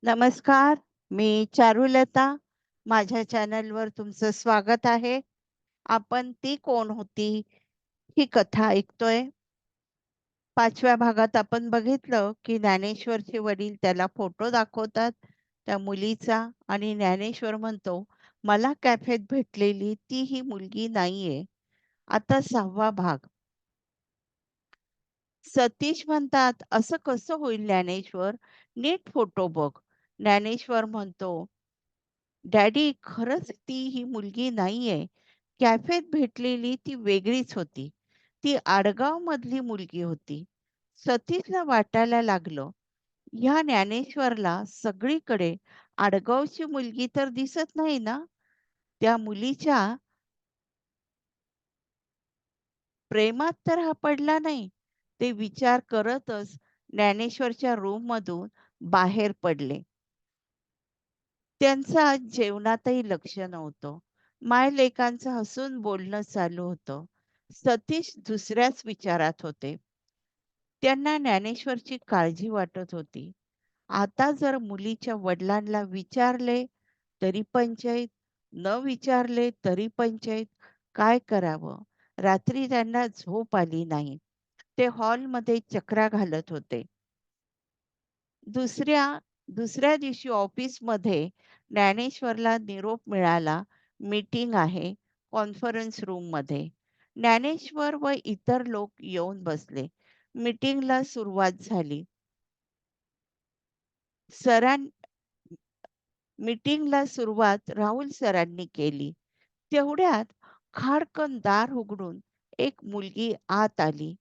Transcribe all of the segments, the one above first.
नमस्कार, मी चारुलता. माझ्या चॅनलवर तुमचं स्वागत आहे. आपण ती कोण होती? ही कथा ऐकतोय. 5व्या भागात आपण बघितलं, की ज्ञानेश्वरचे वडील त्याला फोटो दाखवतात त्या मुलीचा आणि ज्ञानेश्वर म्हणतो, "मला कॅफेत भेटलेली ती ही मुलगी नाहीये." आता 6वा भाग. सतीश म्हणतात, "असं कसं होईल ज्ञानेश्वर? नीट फोटो बघ." ज्ञानेश्वर म्हणतो, "डॅडी, खरंच ती ही मुलगी नाहीये. कॅफेत भेटलेली ती वेगळीच होती. ती आडगावमधली मुलगी होती." सतीशला वाटायला लागलं, ह्या ज्ञानेश्वरला सगळीकडे आडगावची मुलगी तर दिसत नाही ना? त्या मुलीच्या प्रेमात तर हा पडला नाही. ते विचार करतच ज्ञानेश्वरच्या रूममधून बाहेर पडले. त्यांचं आज जेवणातही लक्ष नव्हतं. मायलेकांचं हसून बोलणं चालू होतं. सतीश दुसऱ्याच विचारात होते. त्यांना ज्ञानेश्वरची काळजी वाटत होती. आता जर मुलीच्या वडिलांना विचारले तरी पंचाईत, न विचारले तरी पंचाईत. काय करावं? रात्री त्यांना झोप आली नाही. ते हॉलमध्ये चकरा घालत होते. दुसऱ्या दुसऱ्या दिवशी ऑफिसमध्ये ज्ञानेश्वरला निरोप मिळाला, मीटिंग आहे कॉन्फरन्स रूममध्ये. ज्ञानेश्वर व इतर लोक येऊन बसले. मीटिंगला सुरुवात झाली. सरां मीटिंगला सुरुवात राहुल सरांनी केली. तेवढ्यात खाडकन दार उघडून एक मुलगी आत आली.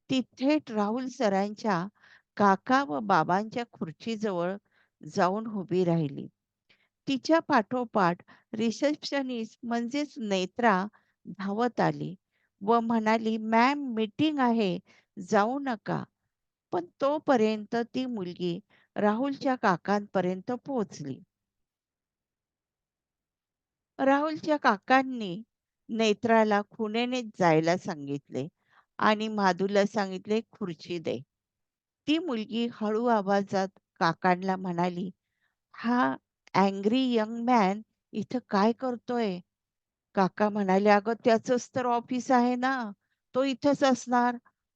ती थेट राहुल सरांच्या काका व बाबांच्या खुर्चीजवळ जाऊन उभी राहिली. तिच्या पाठोपाठ रिसेप्शनिस्ट म्हणजेच नेत्रा धावत आली व म्हणाली, "मॅम, मीटिंग आहे, जाऊ नका." पण तोपर्यंत ती मुलगी राहुलच्या काकांपर्यंत पोहोचली. राहुलच्या काकांनी नेत्राला खुणेने जायला सांगितले आणि माधूला सांगितले, खुर्ची दे. ती मुलगी हळू आवाजात काकांना म्हणाली, "हा अँग्री यंग मॅन इथं काय करतोय?" काका म्हणाले, "अगं, त्याचंच तर ऑफिस आहे ना. तो इथेच असणार.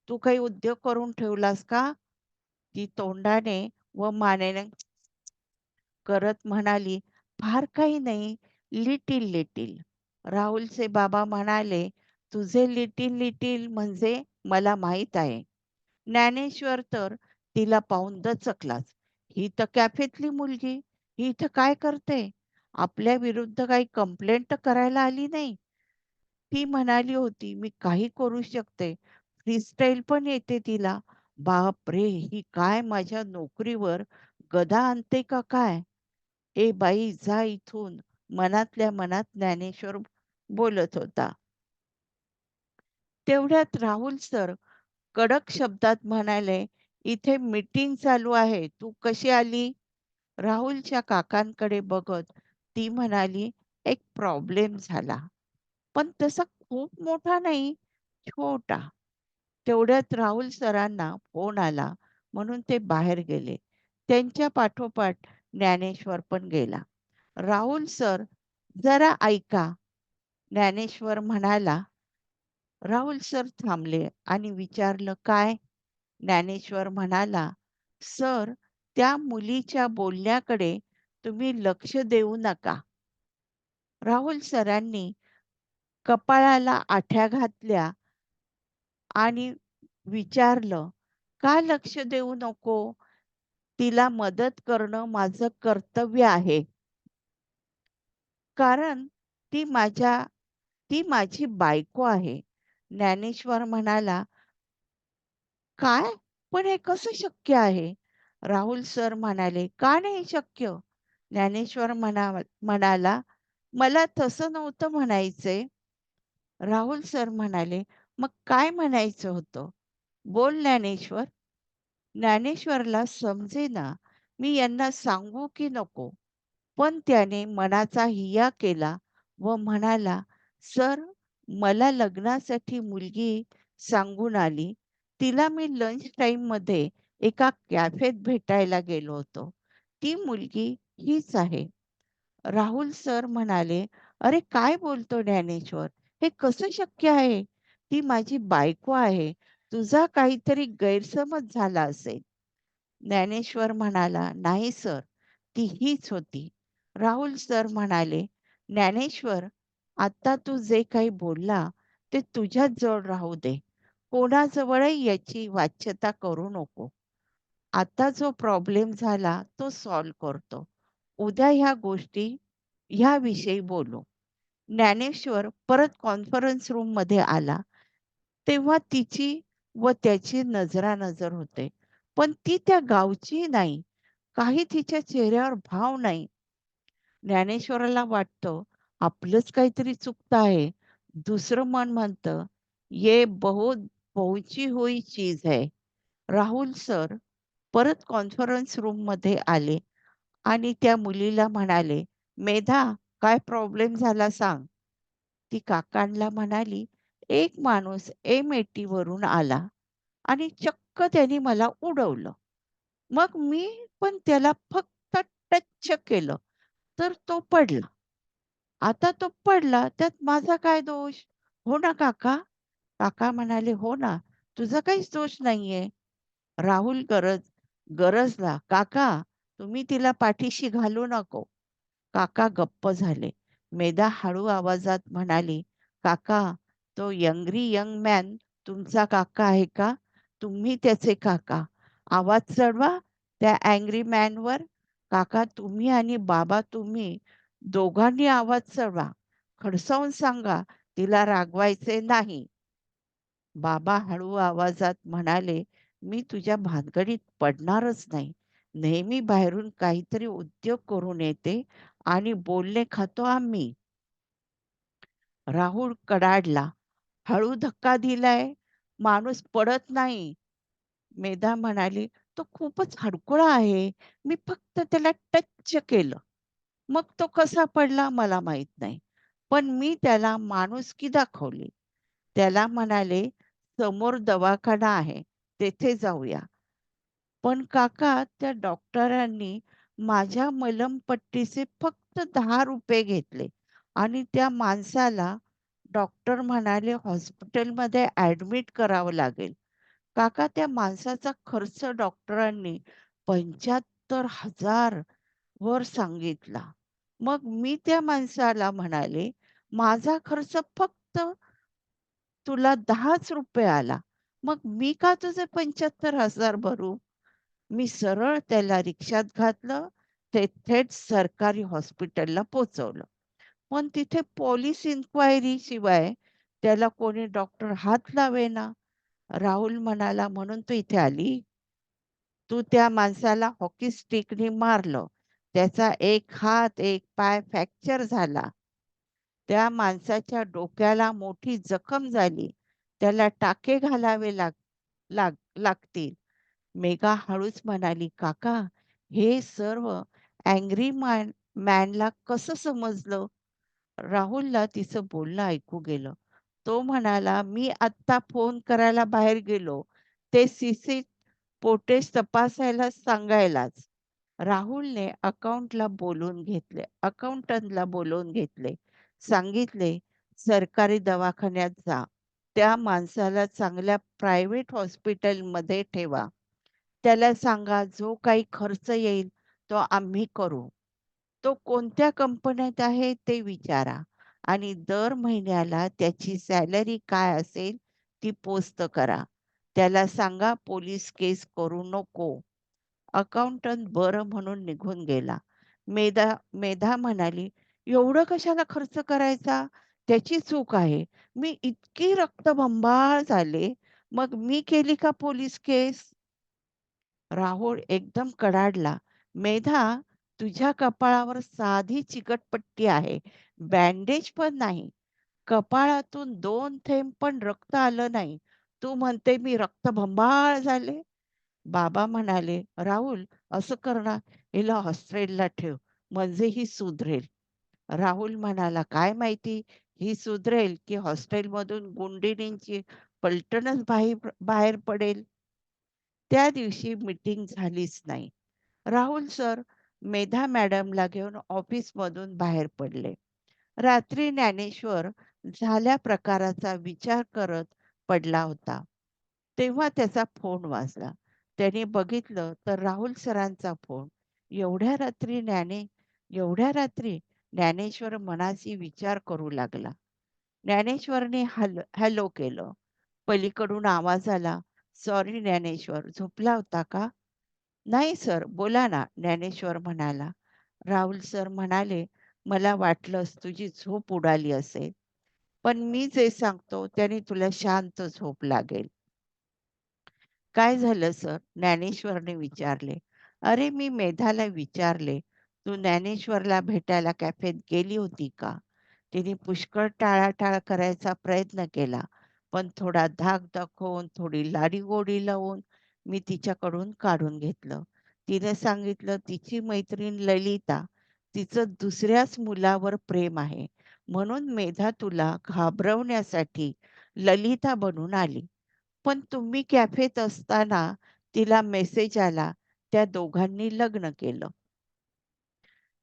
तू काही उद्योग करून ठेवलास का?" ती तोंडाने व मानेने करत म्हणाली, "फार काही नाही, लिटिल लिटिल." राहुलचे बाबा म्हणाले, "तुझे लिटिल लिटिल म्हणजे मला माहीत आहे." ज्ञानेश्वर तर तिला पाहून दचकलाच. "ही तर कॅफेतली मुलगी. ही इथं काय करते? आपल्या विरुद्ध काही कंप्लेंट तर करायला आली नाही." ती म्हणाली होती, "मी काही करू शकते. फ्रीस्टाईल पण येते तिला." बापरे! ही काय माझ्या नोकरीवर गदा आणते का काय? "ए बाई, जा इथून." मनातल्या मनात ज्ञानेश्वर बोलत होता. तेवढ्यात राहुल सर कडक शब्दात म्हणाले, "इथे मीटिंग चालू आहे. तू कशी आली?" राहुलच्या काकांकडे बघत ती म्हणाली, "एक प्रॉब्लेम झाला. पण तसा खूप मोठा नाही, छोटा." तेवढ्यात राहुल सरांना फोन आला म्हणून ते बाहेर गेले. त्यांच्या पाठोपाठ ज्ञानेश्वर पण गेला. "राहुल सर, जरा ऐका." ज्ञानेश्वर म्हणाला. राहुल सर थांबले आणि विचारलं, "काय?" ज्ञानेश्वर म्हणाला, "सर, त्या मुलीच्या बोलण्याकडे तुम्ही लक्ष देऊ नका." राहुल सरांनी कपाळाला आठ्या घातल्या आणि विचारलं, "का लक्ष देऊ नको? तिला मदत करणं माझं कर्तव्य आहे. कारण ती माझ्या ती माझी बायको आहे." ज्ञानेश्वर म्हणाला, "काय? पण हे कसं शक्य आहे?" राहुल सर म्हणाले, "का नाही शक्य?" ज्ञानेश्वर म्हणाला, "मला तसं नव्हतं म्हणायचंय." राहुल सर म्हणाले, "मग काय म्हणायचं होतं? बोल ज्ञानेश्वर." ज्ञानेश्वरला समजेना मी यांना सांगू की नको. पण त्याने मनाचा हिय्या केला व म्हणाला, "सर, मला लग्नासाठी मुलगी सांगून आली. तिला मी लंच टाईममध्ये एका कॅफेत भेटायला गेलो होतो. ती मुलगी हीच आहे. राहुल सर म्हणाले, "अरे काय बोलतो ज्ञानेश्वर? हे कसं शक्य आहे? ती माझी बायको आहे. तुझा काहीतरी गैरसमज झाला असेल." ज्ञानेश्वर म्हणाला, "नाही सर, ती हीच होती." राहुल सर म्हणाले, "ज्ञानेश्वर, आता तू जे काही बोलला ते तुझ्याच जवळ राहू दे. कोणाजवळही याची वाच्यता करू नको. आता जो प्रॉब्लेम झाला तो सॉल्व्ह करतो. उद्या ह्या गोष्टी ह्याविषयी बोलू." ज्ञानेश्वर परत कॉन्फरन्स रूममध्ये आला. तेव्हा तिची व त्याची नजरानजर होते. पण ती त्या गावची नाही. काही तिच्या चेहऱ्यावर भाव नाही. ज्ञानेश्वराला वाटतं, आपलंच काहीतरी चुकतं आहे. दुसरं मन म्हणतं, "ये बहुत पहुंची हुई चीज है." राहुल सर परत कॉन्फरन्स रूममध्ये आले आणि त्या मुलीला म्हणाले, "मेधा, काय प्रॉब्लेम झाला सांग." ती काकांना म्हणाली, "एक माणूस M80 वरून आला आणि चक्क त्याने मला उडवलं. मग मी पण त्याला फक्त टच केलं, तर तो पडला. आता तो पडला, त्यात माझा काय दोष?" "हो ना काका." काका म्हणाले, "हो ना, तुझा काहीच दोष नाहीये." राहुल गरजला, "काका, तुम्ही तिला पाठीशी घालू नको." काका गप्प झाले. मेधा हळू आवाजात म्हणाली, "काका, तो यंग मॅन तुमचा काका आहे का? तुम्ही त्याचे काका. आवाज चढवा त्या अँग्री मॅनवर. काका तुम्ही आणि बाबा तुम्ही दोघांनी आवाज चढवा. खडसावून सांगा तिला रागवायचे नाही." बाबा हळू आवाजात म्हणाले, "मी तुझ्या भानगडीत पडणारच नाही. नेहमी बाहेरून काहीतरी उद्योग करून येते आणि बोलणे खातो आम्ही." राहुल कडाडला. "हळू धक्का दिलाय. माणूस पडत नाही." मेधा म्हणाली, "तो खूपच हडकुळा आहे. मी फक्त त्याला टच केलं. मग तो कसा पडला मला माहीत नाही. पण मी त्याला माणुसकी दाखवली." त्याला म्हणाले, "समोर दवाखाना आहे. तेथे जाऊया." पण काका त्या डॉक्टरांनी माझ्या मलमपट्टीचे फक्त ₹10 घेतले आणि त्या माणसाला डॉक्टर म्हणाले हॉस्पिटलमध्ये ॲडमिट करावं लागेल. काका त्या माणसाचा खर्च डॉक्टरांनी 75,000 वर सांगितला. मग मी त्या माणसाला म्हणाले, "माझा खर्च फक्त तुला ₹10च आला. मग मी का तुझे 75,000 भरू?" मी सरळ त्याला रिक्षात घातलं. ते थेट सरकारी हॉस्पिटलला पोहोचवलं. पण तिथे पोलिस इन्क्वायरी शिवाय त्याला कोणी डॉक्टर हात लावेना. राहुल म्हणाला, "म्हणून तू इथे आली? तू त्या माणसाला हॉकी स्टिकनी मारलं. त्याचा एक हात, एक पाय फ्रॅक्चर झाला. त्या माणसाच्या डोक्याला मोठी जखम झाली. त्याला टाके घालावे लाग लाग लागतील." मेघा हळूच म्हणाली, "काका, हे सर्व अँग्री मॅनला कसं समजलं?" राहुलला तिचं बोलणं ऐकू गेलं. तो म्हणाला, "मी आत्ता फोन करायला बाहेर गेलो. ते फुटेज तपासायला सांगायलाच." राहुलने अकाउंटंटला बोलावून घेतले. सांगितले, "सरकारी दवाखान्यात जा. त्या माणसाला चांगल्या प्रायव्हेट हॉस्पिटलमध्ये ठेवा. त्याला सांगा जो काही खर्च येईल तो आम्ही करू. तो कोणत्या कंपन्यात आहे ते विचारा आणि दर महिन्याला त्याची सॅलरी काय असेल ती पोस्ट करा. त्याला सांगा पोलीस केस करू नको." अकाउंटंट बरं म्हणून निघून गेला. मेधा म्हणाली, "एवढं कशाला खर्च करायचा? त्याची चूक आहे. मी इतकी रक्तबंबाळ झाले, मग मी केली का पोलीस केस?" राहुल एकदम कडाडला. "मेधा, तुझ्या कपाळावर साधी चिकटपट्टी आहे. बँडेज पण नाही. कपाळातून 2 थेंब पण रक्त आलं नाही. तू म्हणते मी रक्तबंबाळ झाले?" बाबा म्हणाले, "राहुल, असं कर ना, हिला हॉस्टेलला ठेव, म्हणजे ही सुधरेल." राहुल म्हणाला, "काय माहिती ही सुधरेल की हॉस्टेलमधून गुंडिनींची पलटणच बाहेर पडेल." त्या दिवशी मीटिंग झालीच नाही. राहुल सर मेधा मॅडमला घेऊन ऑफिसमधून बाहेर पडले. रात्री ज्ञानेश्वर झाल्या प्रकाराचा विचार करत पडला होता. तेव्हा त्याचा फोन वाजला. त्याने बघितलं तर राहुल सरांचा फोन. एवढ्या रात्री एवढ्या रात्री? ज्ञानेश्वर मनाशी विचार करू लागला. ज्ञानेश्वरने हॅलो केलं. पलीकडून आवाज आला, "सॉरी ज्ञानेश्वर, झोपला होता का?" "नाही सर, बोला ना," ज्ञानेश्वर म्हणाला. राहुल सर म्हणाले, "मला वाटलंच तुझी झोप उडाली असेल, पण मी जे सांगतो त्याने तुला शांत झोप लागेल." "काय झालं सर?" ज्ञानेश्वरने विचारले. "अरे, मी मेधाला विचारले, तू ज्ञानेश्वरला भेटायला कॅफेत गेली होती का?" तिने पुष्कळ टाळाटाळ करायचा प्रयत्न केला, पण थोडा धाक दाखवून, थोडी लाडीगोडी लावून मी तिच्याकडून काढून घेतलं. तिने सांगितलं, तिची मैत्रीण ललिता, तिचं दुसऱ्याच मुलावर प्रेम आहे, म्हणून मेधा तुला घाबरवण्यासाठी ललिता बनून आली. पण तुम्ही कॅफेत असताना तिला मेसेज आला, त्या दोघांनी लग्न केलं.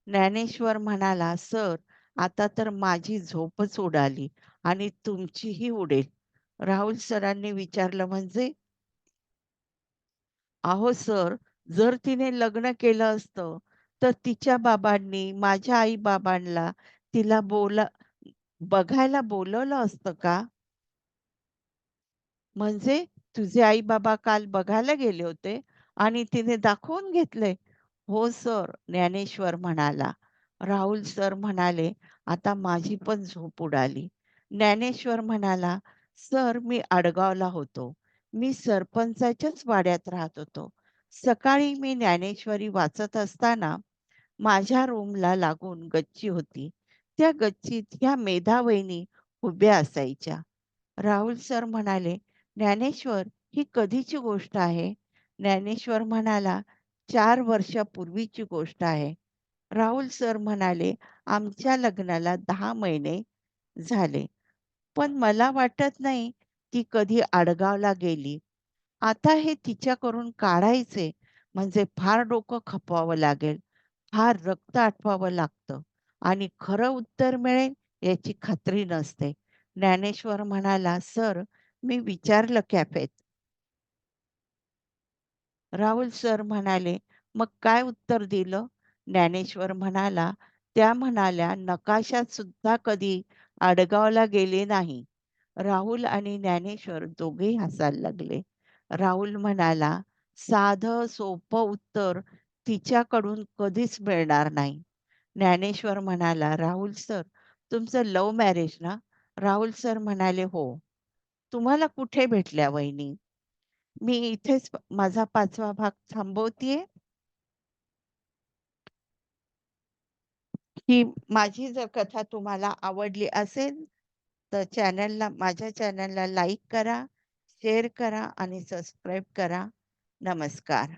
ज्ञानेश्वर म्हणाला, "सर, आता तर माझी झोपच उडाली आणि तुमचीही उडेल." राहुल सरांनी विचारलं, "म्हणजे?" "अहो सर, जर तिने लग्न केलं असतं, तर तिच्या बाबांनी माझ्या आई-बाबांना तिला बघायला बोलवलं असतं का?" "म्हणजे तुझे आई-बाबा काल बघायला गेले होते आणि तिने दाखवून घेतले?" "हो सर," ज्ञानेश्वर म्हणाला. राहुल सर म्हणाले, "आता माझी पण झोप उडाली." ज्ञानेश्वर म्हणाला, "सर, मी आडगावला होतो. मी सरपंचाच्याच वाड्यात राहत होतो. सकाळी मी ज्ञानेश्वरी वाचत असताना माझ्या रूमला लागून गच्ची होती. त्या गच्चीत ह्या मेधा वहिनी उभ्या असायच्या." राहुल सर म्हणाले, "ज्ञानेश्वर, ही कधीची गोष्ट आहे?" ज्ञानेश्वर म्हणाला, 4 वर्षापूर्वीची गोष्ट आहे. राहुल सर म्हणाले, "आमच्या लग्नाला 10 महिने झाले. पण मला वाटत नाही ती कधी आडगावला गेली. आता हे तिच्याकडून काढायचे म्हणजे फार डोकं खपवावं लागेल, फार रक्त आटवावं लागतं आणि खरं उत्तर मिळेल याची खात्री नसते." ज्ञानेश्वर म्हणाला, "सर, मी विचारलं कॅफेत." राहुल सर म्हणाले, "मग काय उत्तर दिलं?" ज्ञानेश्वर म्हणाला, "त्या म्हणाल्या, नकाशात सुद्धा कधी आडगावला गेले नाही." राहुल आणि ज्ञानेश्वर दोघेही हसायला लागले. राहुल म्हणाला, "साधं सोपं उत्तर तिच्याकडून कधीच मिळणार नाही." ज्ञानेश्वर म्हणाला, "राहुल सर, तुमचं लव्ह मॅरेज ना?" राहुल सर म्हणाले, "हो." "तुम्हाला कुठे भेटल्या वहिनी?" "मी इथेच माझा 5वा भाग थांबवतीये. ही माझी जर कथा तुम्हाला आवडली असेल, तर माझ्या चॅनलला लाईक करा, शेअर करा आणि सबस्क्राईब करा. नमस्कार."